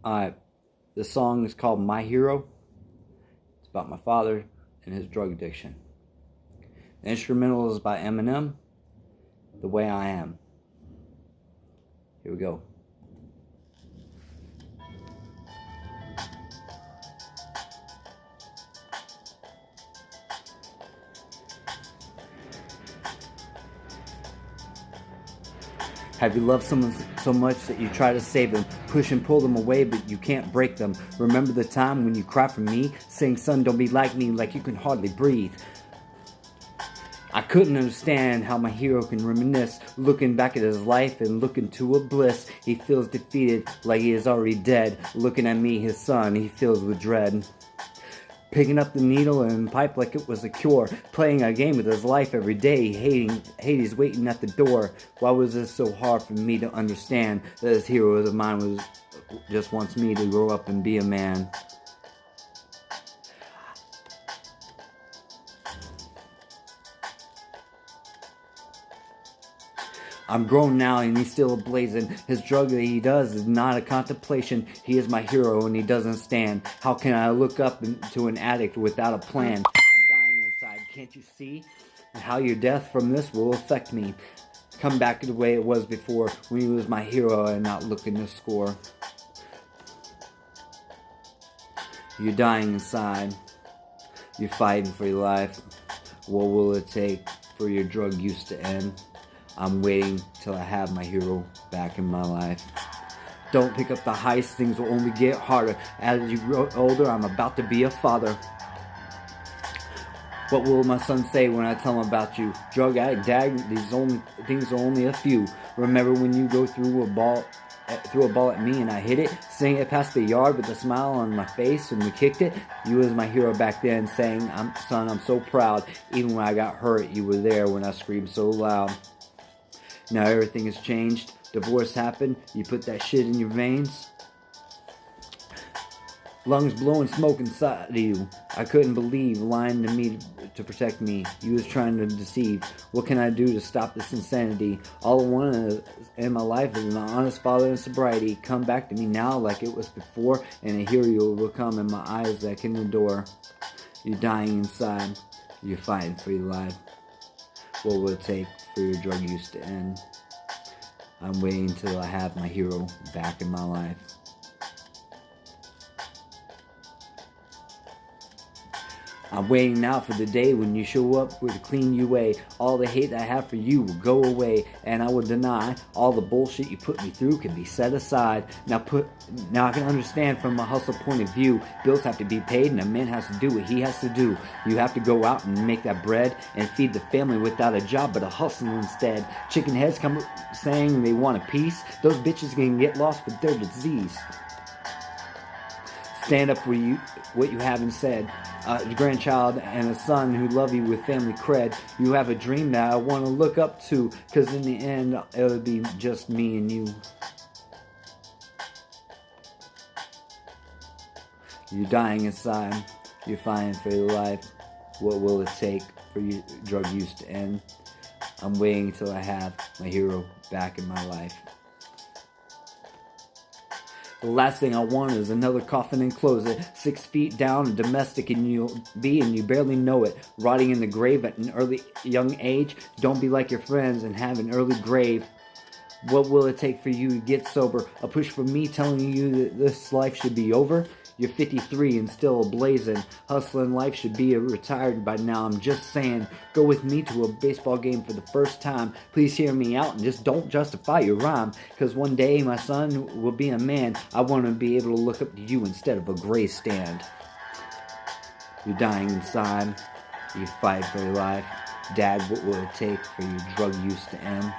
The song is called My Hero. It's about my father and his drug addiction. The instrumental is by Eminem, The Way I Am. Here we go. Have you loved someone so much that you try to save them, push and pull them away, but you can't break them? Remember the time when you cried for me, saying, son, don't be like me, like you can hardly breathe. I couldn't understand how my hero can reminisce, looking back at his life and looking to a bliss. He feels defeated, like he is already dead. Looking at me, his son, he feels with dread. Picking up the needle and pipe like it was a cure. Playing a game with his life every day. Hades waiting at the door. Why was this so hard for me to understand? That this hero of mine just wants me to grow up and be a man. I'm grown now and he's still blazing. His drug that he does is not a contemplation. He is my hero and he doesn't stand. How can I look up to an addict without a plan? I'm dying inside, can't you see? How your death from this will affect me. Come back to the way it was before, when he was my hero and not looking to score. You're dying inside. You're fighting for your life. What will it take for your drug use to end? I'm waiting till I have my hero back in my life. Don't pick up the heist, things will only get harder. As you grow older, I'm about to be a father. What will my son say when I tell him about you? Drug addict, dad, things are only a few. Remember when you go threw a ball at me and I hit it, saying it past the yard with a smile on my face when we kicked it? You was my hero back then, saying, son, I'm so proud. Even when I got hurt, you were there when I screamed so loud. Now everything has changed. Divorce happened. You put that shit in your veins. Lungs blowing smoke inside of you. I couldn't believe lying to me to protect me. You was trying to deceive. What can I do to stop this insanity? All I want in my life is an honest father and sobriety. Come back to me now like it was before, and a hero will come in my eyes that can adore. You're dying inside. You're fighting for your life. What will it take for your drug use to end? I'm waiting till I have my hero back in my life. I'm waiting now for the day when you show up with a clean UA. All the hate I have for you will go away, and I will deny all the bullshit you put me through can be set aside. Now I can understand from a hustle point of view. Bills have to be paid, and a man has to do what he has to do. You have to go out and make that bread and feed the family without a job, but a hustle instead. Chicken heads come saying they want a piece. Those bitches can get lost with their disease. Stand up for what you haven't said. A grandchild and a son who love you with family cred. You have a dream that I want to look up to, cause in the end it'll be just me and you. You're dying inside. You're fighting for your life. What will it take for your drug use to end? I'm waiting till I have my hero back in my life. The last thing I want is another coffin and close it. 6 feet down, a domestic, and you'll be, and you barely know it. Rotting in the grave at an young age. Don't be like your friends and have an early grave. What will it take for you to get sober? A push from me telling you that this life should be over? You're 53 and still blazing. Hustling life should be retired by now. I'm just saying, go with me to a baseball game for the first time. Please hear me out and just don't justify your rhyme. Cause one day my son will be a man. I want to be able to look up to you instead of a gray stand. You're dying inside. You fight for your life. Dad, what will it take for your drug use to end?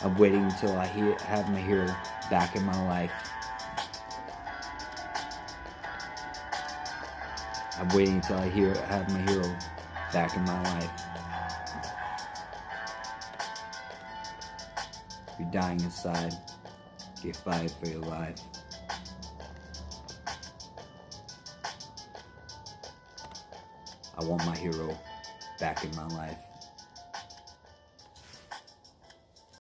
I'm waiting until I have my hero back in my life. I'm waiting until I have my hero back in my life. You're dying inside. You're fighting for your life. I want my hero back in my life.